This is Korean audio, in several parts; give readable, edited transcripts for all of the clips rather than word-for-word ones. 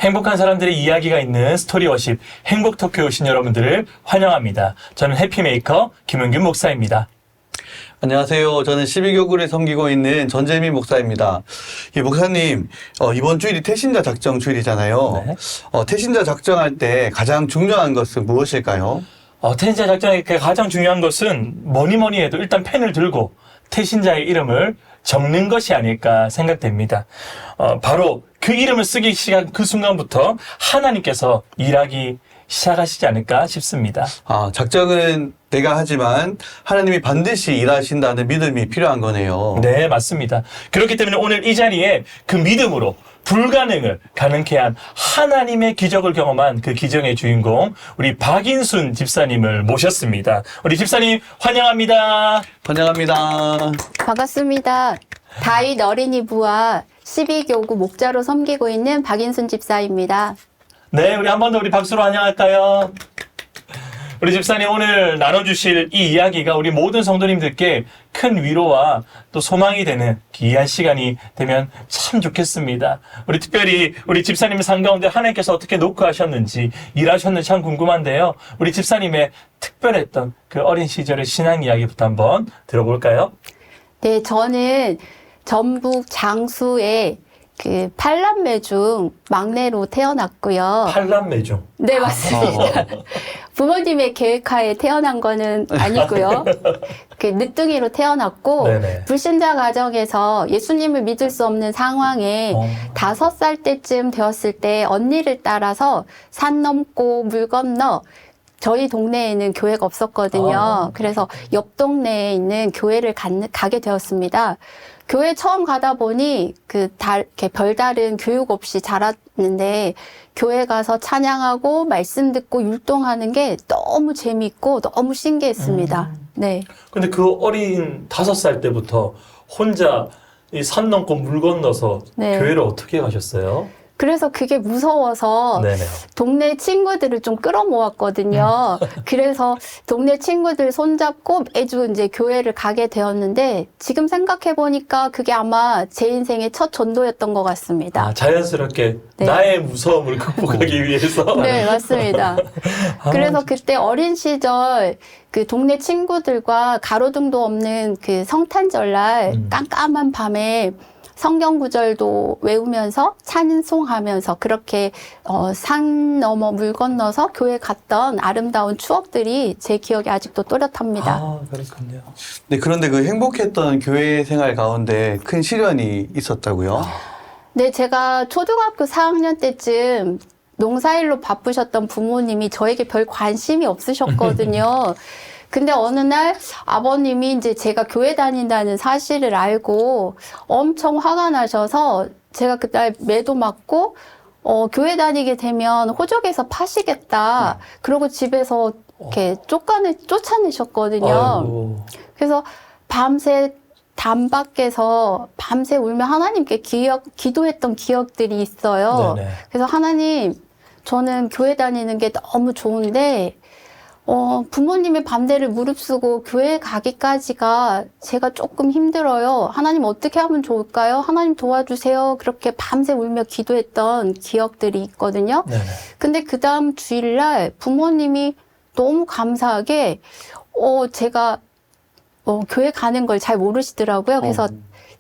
행복한 사람들의 이야기가 있는 스토리 워십 행복 토크에 오신 여러분들을 환영합니다. 저는 해피메이커 김은균 목사입니다. 안녕하세요. 저는 12교구를 섬기고 있는 전재민 목사입니다. 목사님, 이번 주일이 태신자 작정 주일이잖아요. 네. 태신자 작정할 때 가장 중요한 것은 무엇일까요? 태신자 작정의 가장 중요한 것은 뭐니 해도 일단 펜을 들고 태신자의 이름을 적는 것이 아닐까 생각됩니다. 바로 그 이름을 쓰기 시작한 그 순간부터 하나님께서 일하기 시작하시지 않을까 싶습니다. 작정은 내가 하지만 하나님이 반드시 일하신다는 믿음이 필요한 거네요. 네, 맞습니다. 그렇기 때문에 오늘 이 자리에 그 믿음으로 불가능을 가능케 한 하나님의 기적을 경험한 그 기적의 주인공 우리 박인순 집사님을 모셨습니다. 우리 집사님 환영합니다. 환영합니다. 반갑습니다. 다윗 어린이 부와 12교구 목자로 섬기고 있는 박인순 집사입니다. 네, 우리 한 번 더 우리 박수로 환영할까요? 우리 집사님 오늘 나눠주실 이 이야기가 우리 모든 성도님들께 큰 위로와 또 소망이 되는 귀한 시간이 되면 참 좋겠습니다. 우리 특별히 우리 집사님 삶 가운데 하나님께서 어떻게 노크하셨는지 일하셨는지 참 궁금한데요. 우리 집사님의 특별했던 그 어린 시절의 신앙 이야기부터 한번 들어볼까요? 네, 저는 전북 장수의 그 8남매 중 막내로 태어났고요. 8남매 중. 네, 맞습니다. 부모님의 계획하에 태어난 거는 아니고요. 그 늦둥이로 태어났고 네네. 불신자 가정에서 예수님을 믿을 수 없는 상황에 5살 때쯤 되었을 때 언니를 따라서 산 넘고 물 건너 저희 동네에는 교회가 없었거든요. 그래서 옆 동네에 있는 교회를 가게 되었습니다. 교회 처음 가다 보니 이렇게 별다른 교육 없이 자랐는데 교회 가서 찬양하고 말씀 듣고 율동하는 게 너무 재밌고 너무 신기했습니다. 네. 근데 그 어린 5살 때부터 혼자 이 산 넘고 물 건너서 네. 교회를 어떻게 가셨어요? 그래서 그게 무서워서 네네. 동네 친구들을 좀 끌어모았거든요. 그래서 동네 친구들 손잡고 매주 이제 교회를 가게 되었는데 지금 생각해 보니까 그게 아마 제 인생의 첫 전도였던 것 같습니다. 자연스럽게 네. 나의 무서움을 극복하기 위해서. 네, 맞습니다. 그래서 그때 어린 시절 그 동네 친구들과 가로등도 없는 그 성탄절날 깜깜한 밤에 성경 구절도 외우면서 찬송하면서 그렇게 산 넘어 물 건너서 교회 갔던 아름다운 추억들이 제 기억에 아직도 또렷합니다. 그렇군요. 네, 그런데 그 행복했던 교회 생활 가운데 큰 시련이 있었다고요? 네, 제가 초등학교 4학년 때쯤 농사일로 바쁘셨던 부모님이 저에게 별 관심이 없으셨거든요. 근데 어느 날 아버님이 이제 제가 교회 다닌다는 사실을 알고 엄청 화가 나셔서 제가 그날 매도 맞고 교회 다니게 되면 호적에서 파시겠다. 그러고 집에서 이렇게 쫓아내셨거든요. 아이고. 그래서 밤새 담 밖에서 밤새 울며 하나님께 기도했던 기억들이 있어요. 네네. 그래서 하나님, 저는 교회 다니는 게 너무 좋은데 부모님의 반대를 무릅쓰고 교회 가기까지가 제가 조금 힘들어요. 하나님 어떻게 하면 좋을까요? 하나님 도와주세요. 그렇게 밤새 울며 기도했던 기억들이 있거든요. 네네. 근데 그 다음 주일날 부모님이 너무 감사하게 제가 교회 가는 걸 잘 모르시더라고요. 그래서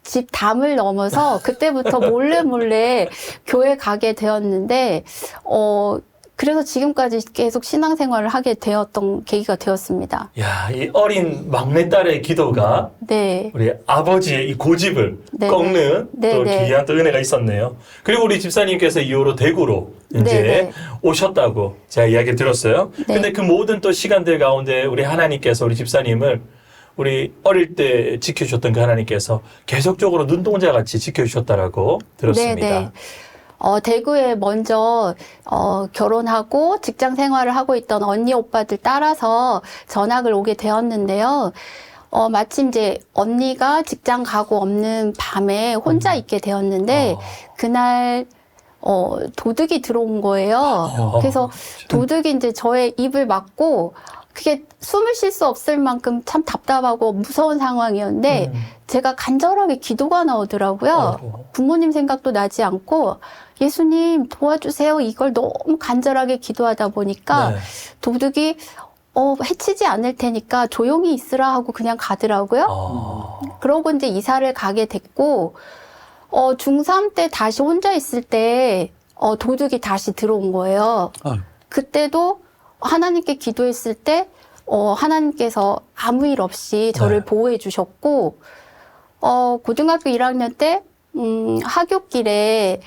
집 담을 넘어서 그때부터 몰래 교회 가게 되었는데 그래서 지금까지 계속 신앙생활을 하게 되었던 계기가 되었습니다. 야, 이 어린 막내딸의 기도가 네. 우리 아버지의 이 고집을 네. 꺾는 네, 또 네. 귀한 또 은혜가 있었네요. 그리고 우리 집사님께서 이후로 대구로 이제 네, 네. 오셨다고 제가 이야기를 들었어요. 네. 근데 그 모든 또 시간들 가운데 우리 하나님께서 우리 집사님을 우리 어릴 때 지켜주셨던 그 하나님께서 계속적으로 눈동자 같이 지켜주셨다라고 들었습니다. 네. 대구에 먼저 결혼하고 직장 생활을 하고 있던 언니 오빠들 따라서 전학을 오게 되었는데요. 마침 이제 언니가 직장 가고 없는 밤에 혼자 있게 되었는데 그날 도둑이 들어온 거예요. 그래서 도둑이 이제 저의 입을 막고 그게 숨을 쉴 수 없을 만큼 참 답답하고 무서운 상황이었는데 제가 간절하게 기도가 나오더라고요. 부모님 생각도 나지 않고 예수님 도와주세요. 이걸 너무 간절하게 기도하다 보니까 네. 도둑이 해치지 않을 테니까 조용히 있으라 하고 그냥 가더라고요. 그러고 이제 이사를 가게 됐고, 중3 때 다시 혼자 있을 때, 도둑이 다시 들어온 거예요. 아유. 그때도 하나님께 기도했을 때, 하나님께서 아무 일 없이 저를 네. 보호해 주셨고, 고등학교 1학년 때, 하굣길에,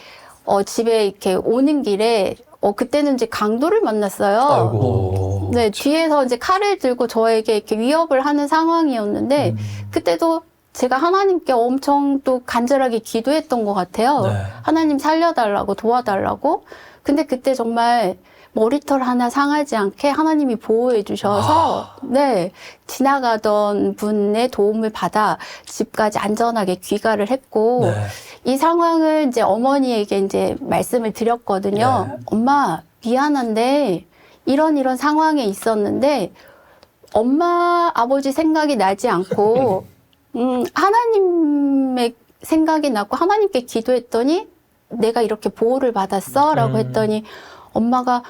집에 이렇게 오는 길에, 그때는 이제 강도를 만났어요. 아이고. 네, 뒤에서 이제 칼을 들고 저에게 이렇게 위협을 하는 상황이었는데, 그때도 제가 하나님께 엄청 또 간절하게 기도했던 것 같아요. 네. 하나님 살려달라고, 도와달라고. 근데 그때 정말 머리털 하나 상하지 않게 하나님이 보호해 주셔서, 네, 지나가던 분의 도움을 받아 집까지 안전하게 귀가를 했고, 네. 이 상황을 이제 어머니에게 이제 말씀을 드렸거든요. 네. 엄마, 미안한데, 이런 상황에 있었는데, 엄마, 아버지 생각이 나지 않고, 하나님의 생각이 났고, 하나님께 기도했더니, 내가 이렇게 보호를 받았어? 라고 했더니, 엄마가,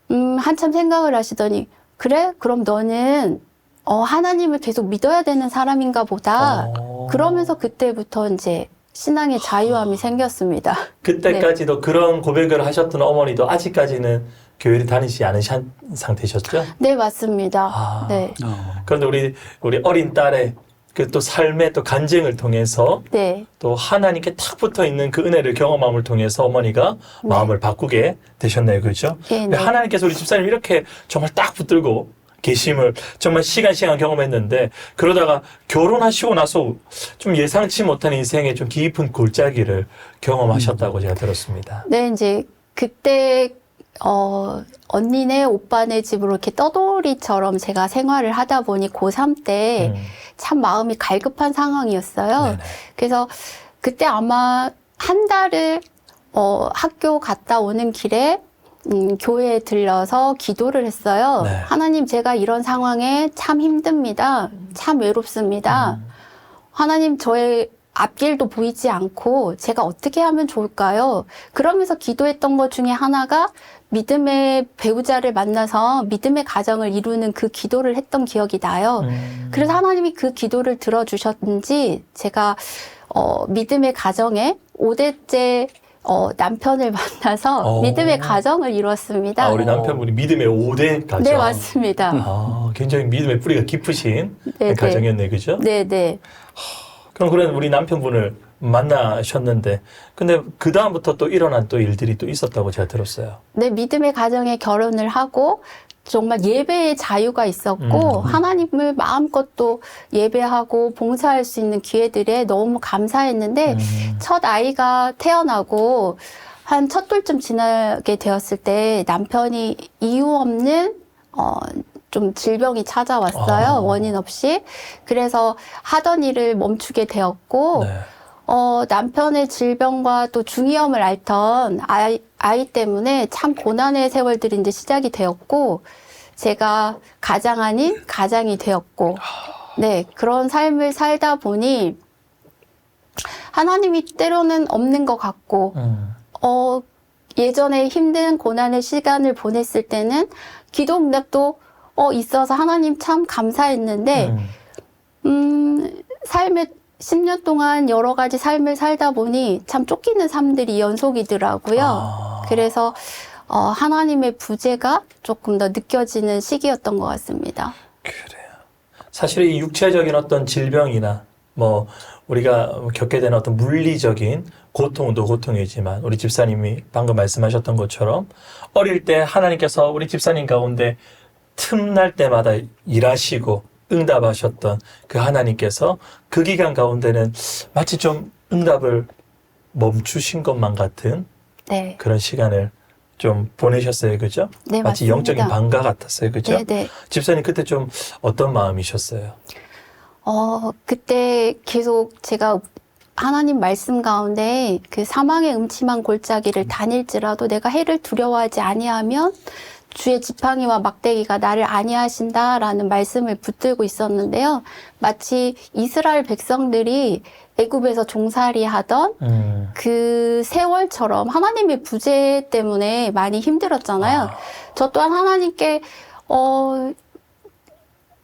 한참 생각을 하시더니, 그래? 그럼 너는, 하나님을 계속 믿어야 되는 사람인가 보다. 그러면서 그때부터 이제 신앙의 자유함이 생겼습니다. 그때까지도 그런 고백을 하셨던 어머니도 아직까지는 교회를 다니지 않으신 상태셨죠? 네, 맞습니다. 아. 네. 그런데 우리 어린 딸의 그 또 삶의 또 간증을 통해서 네. 또 하나님께 탁 붙어 있는 그 은혜를 경험함을 통해서 어머니가 마음을 바꾸게 되셨네요. 그렇죠? 네, 네. 하나님께서 우리 집사님 이렇게 정말 딱 붙들고 계심을 정말 시간 경험했는데, 그러다가 결혼하시고 나서 좀 예상치 못한 인생의 좀 깊은 골짜기를 경험하셨다고 제가 들었습니다. 네, 이제 그때 언니네 오빠네 집으로 이렇게 떠돌이처럼 제가 생활을 하다 보니 고3 때 참 마음이 갈급한 상황이었어요. 네네. 그래서 그때 아마 한 달을 학교 갔다 오는 길에 교회에 들러서 기도를 했어요. 네. 하나님, 제가 이런 상황에 참 힘듭니다. 참 외롭습니다. 하나님, 저의 앞길도 보이지 않고 제가 어떻게 하면 좋을까요? 그러면서 기도했던 것 중에 하나가 믿음의 배우자를 만나서 믿음의 가정을 이루는 그 기도를 했던 기억이 나요. 그래서 하나님이 그 기도를 들어주셨는지 제가 믿음의 가정에 5대째 남편을 만나서 믿음의 가정을 이루었습니다. 아, 우리 남편분이 믿음의 5대 가정. 네, 맞습니다. 아, 굉장히 믿음의 뿌리가 깊으신 네, 가정이었네요. 그죠? 네, 네. 그럼 그런 우리 남편분을 만나셨는데, 근데 그 다음부터 또 일어난 또 일들이 또 있었다고 제가 들었어요. 네, 믿음의 가정에 결혼을 하고 정말 예배의 자유가 있었고 하나님을 마음껏 또 예배하고 봉사할 수 있는 기회들에 너무 감사했는데 첫 아이가 태어나고 한 첫 돌쯤 지나게 되었을 때 남편이 이유 없는 좀 질병이 찾아왔어요. 원인 없이. 그래서 하던 일을 멈추게 되었고 네. 남편의 질병과 또 중이염을 앓던 아이 때문에 참 고난의 세월들이 이제 시작이 되었고, 제가 가장 아닌 가장이 되었고, 네, 그런 삶을 살다 보니, 하나님이 때로는 없는 것 같고, 예전에 힘든 고난의 시간을 보냈을 때는 기도 응답도 있어서 하나님 참 감사했는데, 삶의 10년 동안 여러 가지 삶을 살다 보니 참 쫓기는 삶들이 연속이더라고요. 그래서 하나님의 부재가 조금 더 느껴지는 시기였던 것 같습니다. 그래요. 사실 이 육체적인 어떤 질병이나 뭐 우리가 겪게 되는 어떤 물리적인 고통도 고통이지만, 우리 집사님이 방금 말씀하셨던 것처럼 어릴 때 하나님께서 우리 집사님 가운데 틈날 때마다 일하시고 응답하셨던 그 하나님께서 그 기간 가운데는 마치 좀 응답을 멈추신 것만 같은 네. 그런 시간을 좀 보내셨어요. 그죠? 네, 마치 맞습니다. 영적인 방과 같았어요. 그죠? 네, 네. 집사님 그때 좀 어떤 마음이셨어요? 그때 계속 제가 하나님 말씀 가운데 그 사망의 음침한 골짜기를 다닐지라도 내가 해를 두려워하지 아니하면 주의 지팡이와 막대기가 나를 안위하신다라는 말씀을 붙들고 있었는데요. 마치 이스라엘 백성들이 애굽에서 종살이 하던 그 세월처럼 하나님의 부재 때문에 많이 힘들었잖아요. 저 또한 하나님께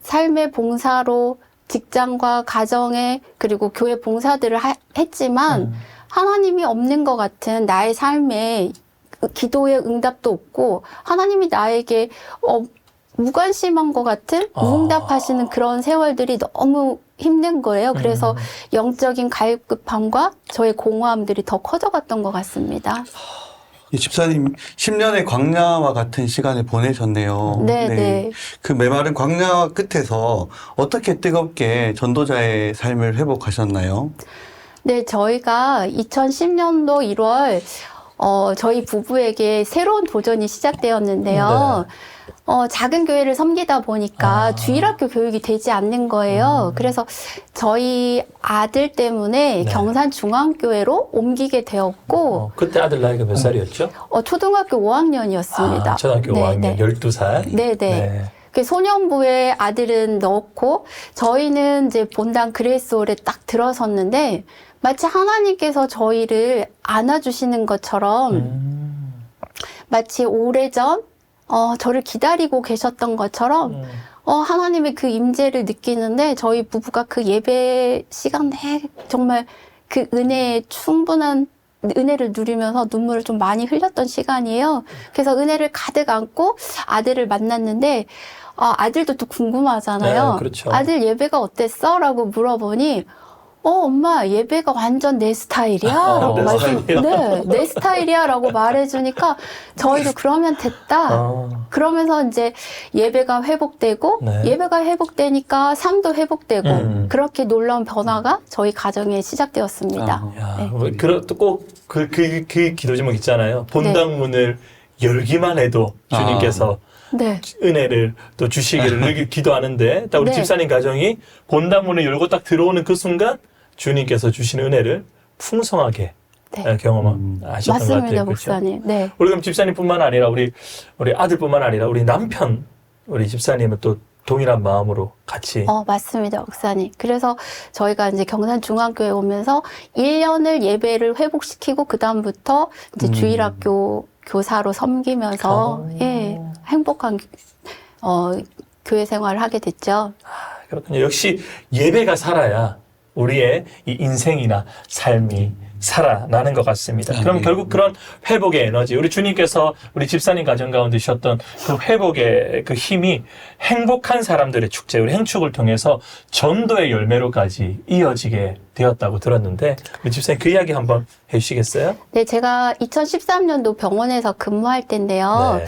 삶의 봉사로 직장과 가정에 그리고 교회 봉사들을 했지만 하나님이 없는 것 같은 나의 삶에 기도의 응답도 없고 하나님이 나에게 무관심한 것 같은 무응답하시는 그런 세월들이 너무 힘든 거예요. 그래서 영적인 갈급함과 저의 공허함들이 더 커져갔던 것 같습니다. 이 집사님 10년의 광야와 같은 시간을 보내셨네요. 네. 그 메마른 광야 끝에서 어떻게 뜨겁게 전도자의 삶을 회복하셨나요? 네, 저희가 2010년도 1월 저희 부부에게 새로운 도전이 시작되었는데요. 작은 교회를 섬기다 보니까 주일학교 교육이 되지 않는 거예요. 그래서 저희 아들 때문에 경산중앙교회로 옮기게 되었고 그때 아들 나이가 몇 살이었죠? 초등학교 5학년이었습니다. 초등학교 5학년, 12살. 네네. 그 소년부에 아들은 넣고 저희는 이제 본당 그레이스홀에 딱 들어섰는데 마치 하나님께서 저희를 안아주시는 것처럼 마치 오래전 저를 기다리고 계셨던 것처럼 하나님의 그 임재를 느끼는데 저희 부부가 그 예배 시간에 정말 그 은혜에 충분한 은혜를 누리면서 눈물을 좀 많이 흘렸던 시간이에요. 그래서 은혜를 가득 안고 아들을 만났는데 아들도 또 궁금하잖아요. 네, 그렇죠. 아들 예배가 어땠어? 라고 물어보니 엄마 예배가 완전 내 스타일이야 라고 내 스타일이야? 네, 내 스타일이야 라고 말해주니까 저희도 그러면 됐다. 그러면서 이제 예배가 회복되고 예배가 회복되니까 삶도 회복되고 그렇게 놀라운 변화가 저희 가정에 시작되었습니다. 네. 꼭 그 기도 제목 있잖아요. 본당문을 열기만 해도 주님께서 네. 은혜를 또 주시기를 늘 기도하는데 딱 우리 네. 집사님 가정이 본당문을 열고 딱 들어오는 그 순간 주님께서 주시는 은혜를 풍성하게 경험하셨던 것 맞습니다, 같아요. 목사님. 네. 우리 그럼 집사님뿐만 아니라 우리 아들뿐만 아니라 우리 남편 우리 집사님은 또 동일한 마음으로 같이 맞습니다, 목사님. 그래서 저희가 이제 경산중앙교회 오면서 1년을 예배를 회복시키고 그다음부터 이제 주일학교 교사로 섬기면서 행복한 교회 생활을 하게 됐죠. 그렇군요. 역시 예배가 살아야 우리의 이 인생이나 삶이 살아나는 것 같습니다. 그럼 결국 그런 회복의 에너지, 우리 주님께서 우리 집사님 가정 가운데 주셨던 그 회복의 그 힘이 행복한 사람들의 축제, 우리 행축을 통해서 전도의 열매로까지 이어지게 되었다고 들었는데 우리 집사님 그 이야기 한번 해주시겠어요? 네, 제가 2013년도 병원에서 근무할 때인데요.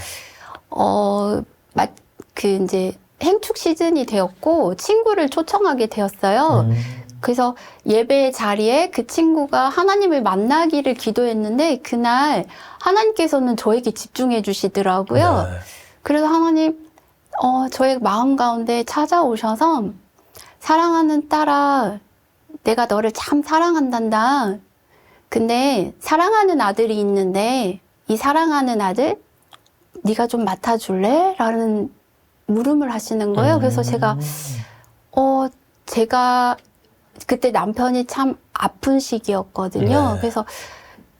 이제 행축 시즌이 되었고 친구를 초청하게 되었어요. 그래서 예배 자리에 그 친구가 하나님을 만나기를 기도했는데 그날 하나님께서는 저에게 집중해 주시더라고요. 그래서 하나님 저의 마음 가운데 찾아오셔서 사랑하는 딸아 내가 너를 참 사랑한단다. 근데 사랑하는 아들이 있는데 이 사랑하는 아들 네가 좀 맡아줄래? 라는 물음을 하시는 거예요. 그래서 제가 그때 남편이 참 아픈 시기였거든요. 그래서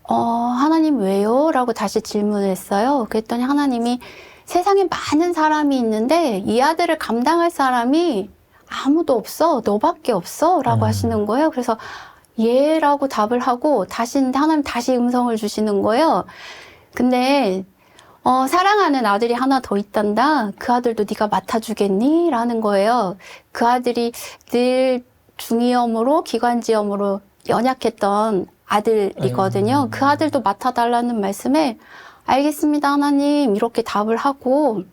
하나님 왜요? 라고 다시 질문을 했어요. 그랬더니 하나님이 세상에 많은 사람이 있는데 이 아들을 감당할 사람이 아무도 없어. 너밖에 없어. 라고 하시는 거예요. 그래서 예 라고 답을 하고 하나님 다시 음성을 주시는 거예요. 근데 사랑하는 아들이 하나 더 있단다. 그 아들도 네가 맡아주겠니? 라는 거예요. 그 아들이 늘 중이염으로 기관지염으로 연약했던 아들이거든요. 그 아들도 맡아달라는 말씀에 알겠습니다 하나님 이렇게 답을 하고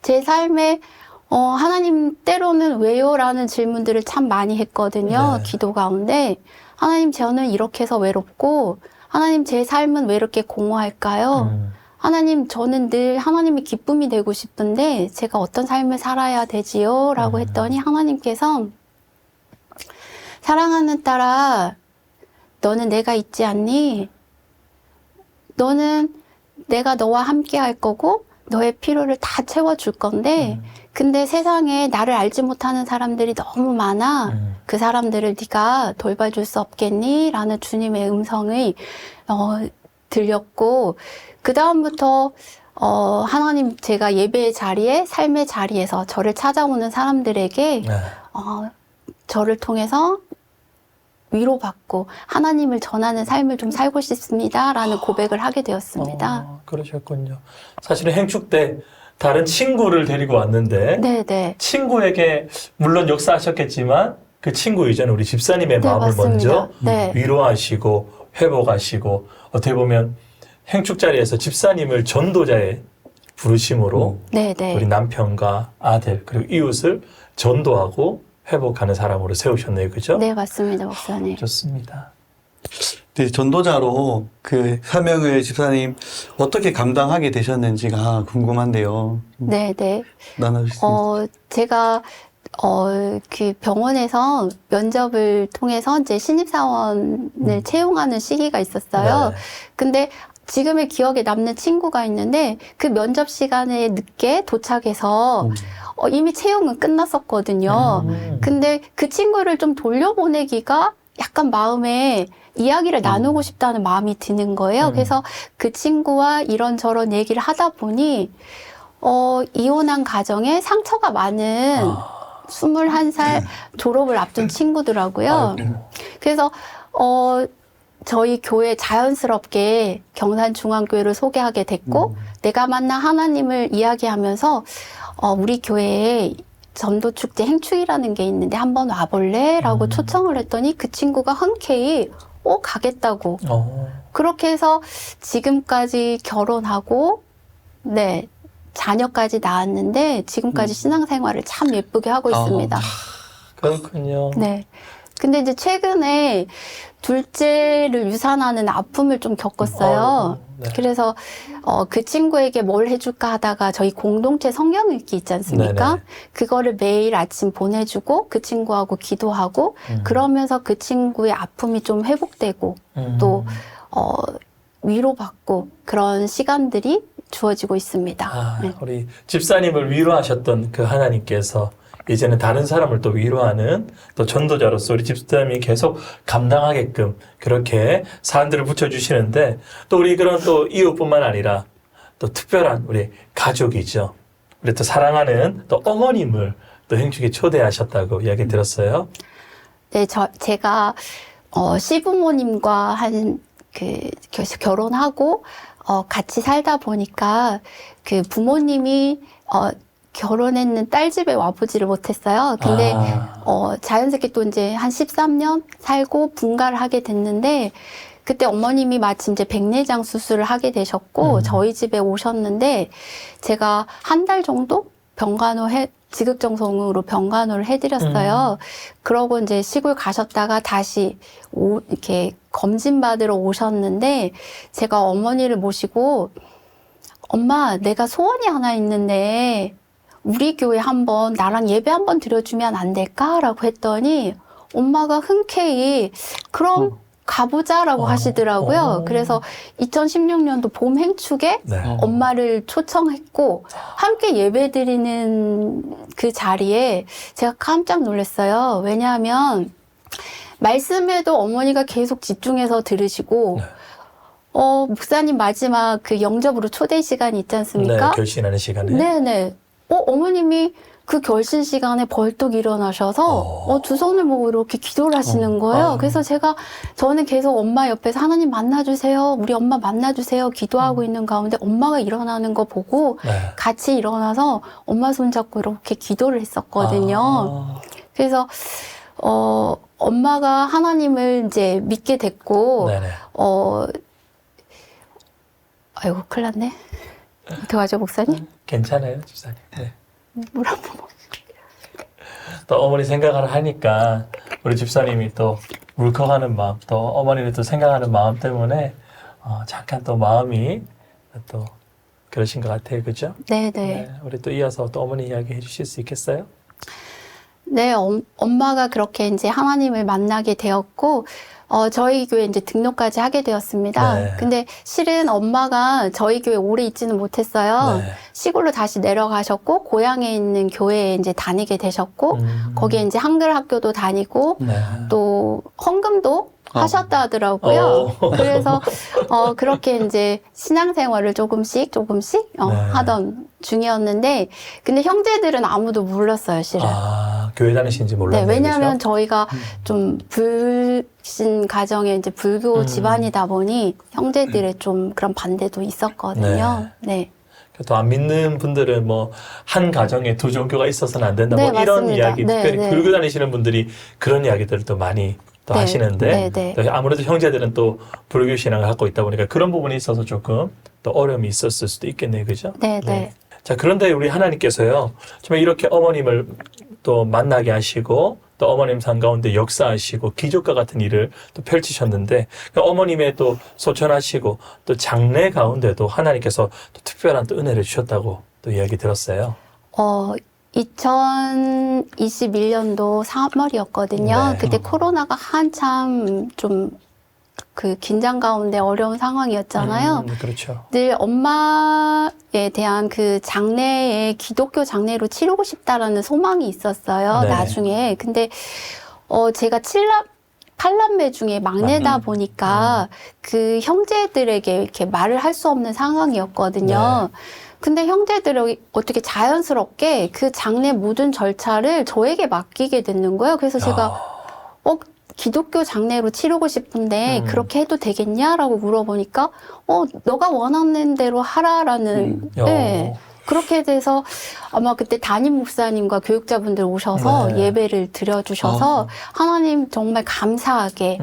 제 삶에 하나님 때로는 왜요? 라는 질문들을 참 많이 했거든요. 기도 가운데 하나님 저는 이렇게 해서 외롭고 하나님 제 삶은 왜 이렇게 공허할까요? 하나님 저는 늘 하나님이 기쁨이 되고 싶은데 제가 어떤 삶을 살아야 되지요? 라고 했더니 하나님께서 사랑하는 딸아 너는 내가 있지 않니? 너는 내가 너와 함께 할 거고 너의 필요를 다 채워줄 건데 근데 세상에 나를 알지 못하는 사람들이 너무 많아. 그 사람들을 네가 돌봐줄 수 없겠니? 라는 주님의 음성이 들렸고 그 다음부터 하나님 제가 예배의 자리에 삶의 자리에서 저를 찾아오는 사람들에게 저를 통해서 위로받고 하나님을 전하는 삶을 좀 살고 싶습니다. 라는 고백을 하게 되었습니다. 그러셨군요. 사실은 행축 때 다른 친구를 데리고 왔는데 네네. 친구에게 물론 역사하셨겠지만 그 친구 이전에 우리 집사님의 네, 마음을 맞습니다. 먼저 네. 위로하시고 회복하시고 어떻게 보면 행축 자리에서 집사님을 전도자의 부르심으로 네네. 우리 남편과 아들 그리고 이웃을 전도하고 회복하는 사람으로 세우셨네요. 그죠? 네, 맞습니다, 목사님. 좋습니다. 네, 전도자로 그 사명을 집사님 어떻게 감당하게 되셨는지가 궁금한데요. 네네. 나눠주실 수 있어요? 제가 그 병원에서 면접을 통해서 이제 신입사원을 채용하는 시기가 있었어요. 네. 근데 지금의 기억에 남는 친구가 있는데 그 면접 시간에 늦게 도착해서 이미 채용은 끝났었거든요. 근데 그 친구를 좀 돌려보내기가 약간 마음에 이야기를 나누고 싶다는 마음이 드는 거예요. 그래서 그 친구와 이런저런 얘기를 하다 보니 이혼한 가정에 상처가 많은 21살 졸업을 앞둔 친구더라고요. 그래서 저희 교회 자연스럽게 경산중앙교회를 소개하게 됐고 내가 만난 하나님을 이야기하면서 우리 교회에 전도축제 행축이라는 게 있는데 한번 와볼래? 라고 초청을 했더니 그 친구가 흔쾌히 가겠다고. 그렇게 해서 지금까지 결혼하고 네 자녀까지 낳았는데 지금까지 신앙생활을 참 예쁘게 하고 있습니다. 그렇군요. 네. 근데 이제 최근에 둘째를 유산하는 아픔을 좀 겪었어요. 네. 그래서 그 친구에게 뭘 해줄까 하다가 저희 공동체 성경 읽기 있지 않습니까? 네네. 그거를 매일 아침 보내주고 그 친구하고 기도하고 그러면서 그 친구의 아픔이 좀 회복되고 또 위로받고 그런 시간들이 주어지고 있습니다. 네. 우리 집사님을 위로하셨던 그 하나님께서 이제는 다른 사람을 또 위로하는 또 전도자로서 우리 집사님이 계속 감당하게끔 그렇게 사람들을 붙여주시는데 또 우리 그런 또 이웃뿐만 아니라 또 특별한 우리 가족이죠. 우리 또 사랑하는 또 어머님을 또 행축에 초대하셨다고 이야기 들었어요. 네, 제가 시부모님과 결혼하고 같이 살다 보니까 그 부모님이 결혼했는 딸 집에 와보지를 못했어요. 근데 자연스럽게 또 이제 한 13년 살고 분가를 하게 됐는데 그때 어머님이 마침 이제 백내장 수술을 하게 되셨고 저희 집에 오셨는데 제가 한 달 정도 지극정성으로 병간호를 해드렸어요. 그러고 이제 시골 가셨다가 다시 이렇게 검진 받으러 오셨는데 제가 어머니를 모시고 엄마, 내가 소원이 하나 있는데 우리 교회 한번 나랑 예배 한번 드려주면 안 될까? 라고 했더니 엄마가 흔쾌히 그럼 가보자라고 하시더라고요. 그래서 2016년도 봄 행축에 네. 엄마를 초청했고 함께 예배 드리는 그 자리에 제가 깜짝 놀랐어요. 왜냐하면 말씀에도 어머니가 계속 집중해서 들으시고 목사님 마지막 그 영접으로 초대 시간이 있지 않습니까? 네, 결신하는 시간에. 네네. 어머님이 그 결신 시간에 벌떡 일어나셔서 두 손을 모으고 이렇게 기도를 하시는 거예요. 그래서 저는 계속 엄마 옆에서 하나님 만나주세요. 우리 엄마 만나주세요. 기도하고 있는 가운데 엄마가 일어나는 거 보고 네. 같이 일어나서 엄마 손잡고 이렇게 기도를 했었거든요. 그래서 엄마가 하나님을 이제 믿게 됐고 네네. 아이고 큰일 났네. 어떡하죠 목사님? 괜찮아요, 집사님. 네. 물 한 번. 또 어머니 생각을 하니까 우리 집사님이 또 울컥하는 마음, 또 어머니를 또 생각하는 마음 때문에 잠깐 또 마음이 또 그러신 것 같아요, 그죠? 네네. 네, 우리 또 이어서 또 어머니 이야기 해주실 수 있겠어요? 네, 엄마가 그렇게 이제 하나님을 만나게 되었고, 저희 교회 이제 등록까지 하게 되었습니다. 네. 근데 실은 엄마가 저희 교회 오래 있지는 못했어요. 네. 시골로 다시 내려가셨고, 고향에 있는 교회에 이제 다니게 되셨고, 거기에 이제 한글 학교도 다니고, 네. 또 헌금도 하셨다 하더라고요. 그래서 그렇게 이제 신앙생활을 조금씩 네. 하던 중이었는데, 근데 형제들은 아무도 몰랐어요, 실은. 아, 교회 다니신지 네, 몰랐네요. 왜냐하면 그죠? 저희가 좀 불신 가정에 이제 불교 집안이다 보니 형제들의 좀 그런 반대도 있었거든요. 네. 또 안 믿는 분들은 뭐 한 가정에 두 종교가 있어서는 안 된다. 네, 뭐 이런 맞습니다. 이야기, 네, 특별히 네. 불교 다니시는 분들이 그런 이야기들을 또 많이 또 네, 하시는데 네, 네. 또 아무래도 형제들은 또 불교 신앙을 갖고 있다 보니까 그런 부분이 있어서 조금 또 어려움이 있었을 수도 있겠네요. 그죠? 네, 네. 자, 그런데 우리 하나님께서요, 정말 이렇게 어머님을 또 만나게 하시고, 또 어머님 삶 가운데 역사하시고, 기적과 같은 일을 또 펼치셨는데, 그 어머님의 또 소천하시고, 또 장래 가운데도 하나님께서 또 특별한 또 은혜를 주셨다고 또 이야기 들었어요. 2021년도 3월이었거든요. 네. 그때 코로나가 한참 좀 그 긴장 가운데 어려운 상황이었잖아요. 그렇죠. 늘 엄마에 대한 그 장래에 기독교 장래로 치르고 싶다라는 소망이 있었어요. 네. 나중에. 근데 제가 8남매 중에 막내다 보니까 그 형제들에게 이렇게 말을 할 수 없는 상황이었거든요. 근데 형제들이 어떻게 자연스럽게 그 장례 모든 절차를 저에게 맡기게 됐는 거예요. 그래서 제가 기독교 장례로 치르고 싶은데 그렇게 해도 되겠냐라고 물어보니까 너가 원하는 대로 하라라는 네. 그렇게 돼서 아마 그때 담임 목사님과 교육자분들 오셔서 네. 예배를 드려주셔서 하나님 정말 감사하게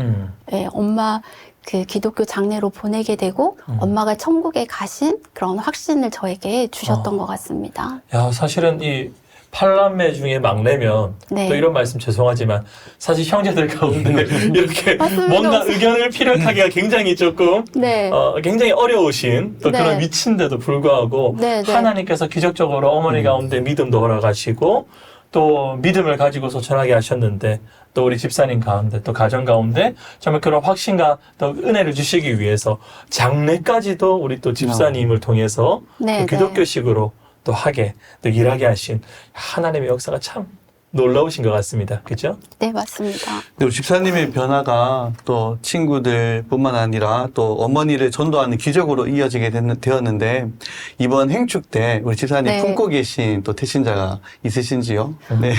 예, 엄마 그 기독교 장례로 보내게 되고 엄마가 천국에 가신 그런 확신을 저에게 주셨던 것 같습니다. 야, 사실은 이 8남매 중에 막내면 네. 또 이런 말씀 죄송하지만 사실 형제들 가운데 이렇게 맞습니다. 뭔가 의견을 피력하기가 굉장히 조금 네. 굉장히 어려우신 또 네. 그런 위치인데도 불구하고 네, 네. 하나님께서 기적적으로 어머니 가운데 믿음도 허락하시고 또 믿음을 가지고 소천하게 하셨는데 또 우리 집사님 가운데 또 가정 가운데 정말 그런 확신과 또 은혜를 주시기 위해서 장래까지도 우리 또 집사님을 통해서 네, 또 기독교식으로 또 하게 또 일하게 하신 하나님의 역사가 참 놀라우신 것 같습니다. 그죠? 네, 맞습니다. 우리 집사님의 변화가 또 친구들뿐만 아니라 또 어머니를 전도하는 기적으로 이어지게 되었는데 이번 행축 때 우리 집사님 네. 품고 계신 또 태신자가 있으신지요? 네.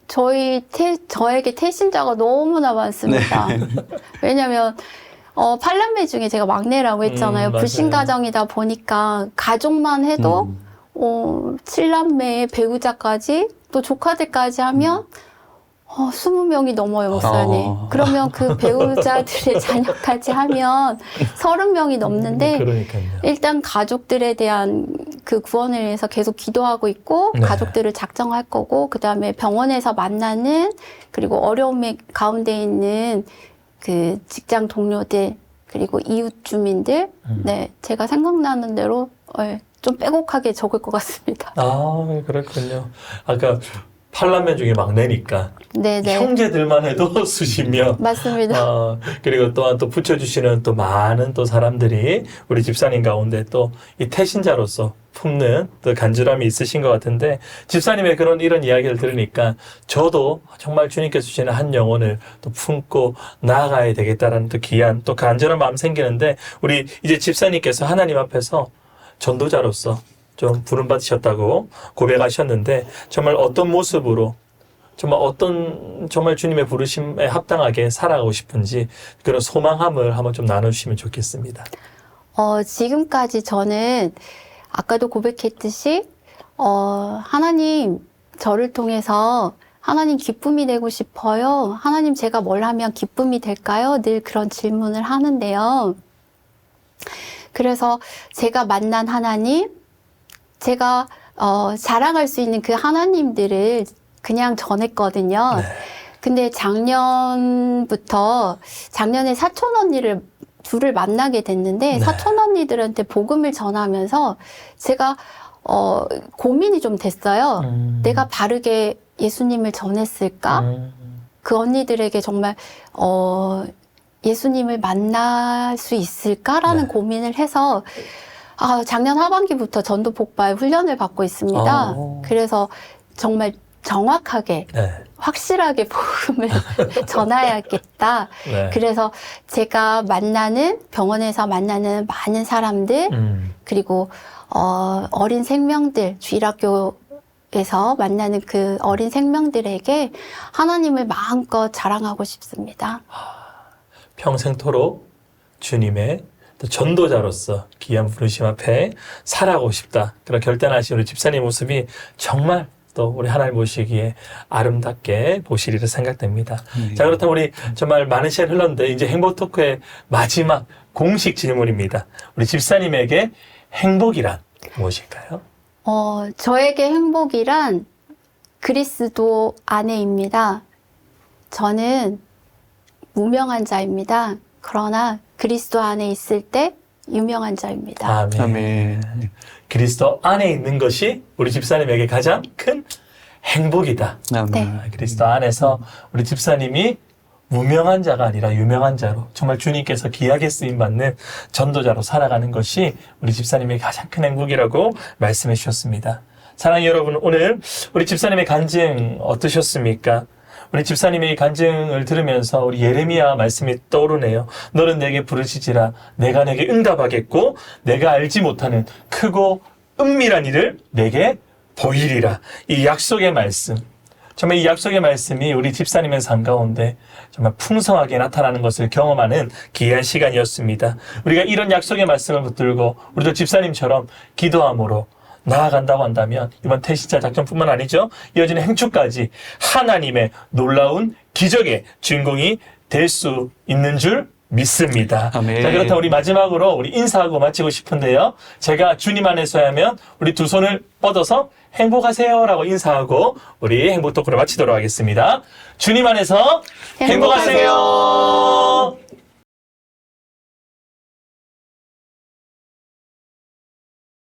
저에게 태신자가 너무나 많습니다. 왜냐면, 8남매 중에 제가 막내라고 했잖아요. 맞아요. 불신 가정이다 보니까 가족만 해도, 7남매의 배우자까지 또 조카들까지 하면, 20명이 넘어요, 목사님. 그러면 그 배우자들의 자녀까지 하면 30명이 넘는데, 그러니까요. 일단 가족들에 대한 그 구원을 위해서 계속 기도하고 있고 네. 가족들을 작정할 거고 그다음에 병원에서 만나는 그리고 어려움의 가운데 있는 그 직장 동료들 그리고 이웃 주민들 네 제가 생각나는 대로 좀 빼곡하게 적을 것 같습니다. 아, 그렇군요. 아까 8남매 중에 막내니까 네네 형제들만 해도 수십 명. 맞습니다. 그리고 또한 또 붙여주시는 또 많은 또 사람들이 우리 집사님 가운데 또 이 태신자로서 품는 또 간절함이 있으신 것 같은데 집사님의 그런 이런 이야기를 들으니까 저도 정말 주님께서 주시는 한 영혼을 또 품고 나아가야 되겠다라는 또 귀한 또 간절한 마음 생기는데 우리 이제 집사님께서 하나님 앞에서 전도자로서 좀 부름받으셨다고 고백하셨는데 정말 어떤 모습으로 정말 주님의 부르심에 합당하게 살아가고 싶은지 그런 소망함을 한번 좀 나눠주시면 좋겠습니다. 지금까지 저는 아까도 고백했듯이 하나님 저를 통해서 하나님 기쁨이 되고 싶어요. 하나님 제가 뭘 하면 기쁨이 될까요? 늘 그런 질문을 하는데요. 그래서 제가 만난 하나님, 제가 자랑할 수 있는 그 하나님들을 그냥 전했거든요. 네. 근데 작년에 사촌 언니를 둘을 만나게 됐는데 네. 사촌 언니들한테 복음을 전하면서 제가 고민이 좀 됐어요. 내가 바르게 예수님을 전했을까? 그 언니들에게 정말 예수님을 만날 수 있을까라는 네. 고민을 해서 작년 하반기부터 전도 폭발 훈련을 받고 있습니다. 그래서 정말 정확하게 네. 확실하게 복음을 전해야겠다. 네. 그래서 제가 병원에서 만나는 많은 사람들, 그리고 어린 생명들, 주일학교에서 만나는 그 어린 생명들에게 하나님을 마음껏 자랑하고 싶습니다. 평생토록 주님의 또 전도자로서 귀한 부르심 앞에 살아가고 싶다. 그런 결단하신 우리 집사님 모습이 정말 또 우리 하나님 보시기에 아름답게 보시리라 생각됩니다. 자, 그렇다면 우리 정말 많은 시간 흘렀는데 이제 행복 토크의 마지막 공식 질문입니다. 우리 집사님에게 행복이란 무엇일까요? 저에게 행복이란 그리스도 안에입니다. 저는 무명한 자입니다. 그러나 그리스도 안에 있을 때 유명한 자입니다. 아멘. 아멘. 그리스도 안에 있는 것이 우리 집사님에게 가장 큰 행복이다. 아멘. 네. 그리스도 안에서 우리 집사님이 무명한 자가 아니라 유명한 자로 정말 주님께서 귀하게 쓰임받는 전도자로 살아가는 것이 우리 집사님의 가장 큰 행복이라고 말씀해 주셨습니다. 사랑하는 여러분, 오늘 우리 집사님의 간증 어떠셨습니까? 우리 집사님의 간증을 들으면서 우리 예레미야 말씀이 떠오르네요. 너는 내게 부르짖으라 내가 내게 응답하겠고 내가 알지 못하는 크고 은밀한 일을 내게 보이리라. 이 약속의 말씀, 정말 이 약속의 말씀이 우리 집사님의 삶 가운데 정말 풍성하게 나타나는 것을 경험하는 귀한 시간이었습니다. 우리가 이런 약속의 말씀을 붙들고 우리도 집사님처럼 기도함으로 나아간다고 한다면 이번 태신자 작전뿐만 아니죠. 이어지는 행축까지 하나님의 놀라운 기적의 주인공이 될 수 있는 줄 믿습니다. 아멘. 자, 그렇다면 우리 마지막으로 우리 인사하고 마치고 싶은데요. 제가 주님 안에서 하면 우리 두 손을 뻗어서 행복하세요라고 인사하고 우리 행복 토크를 마치도록 하겠습니다. 주님 안에서 행복하세요.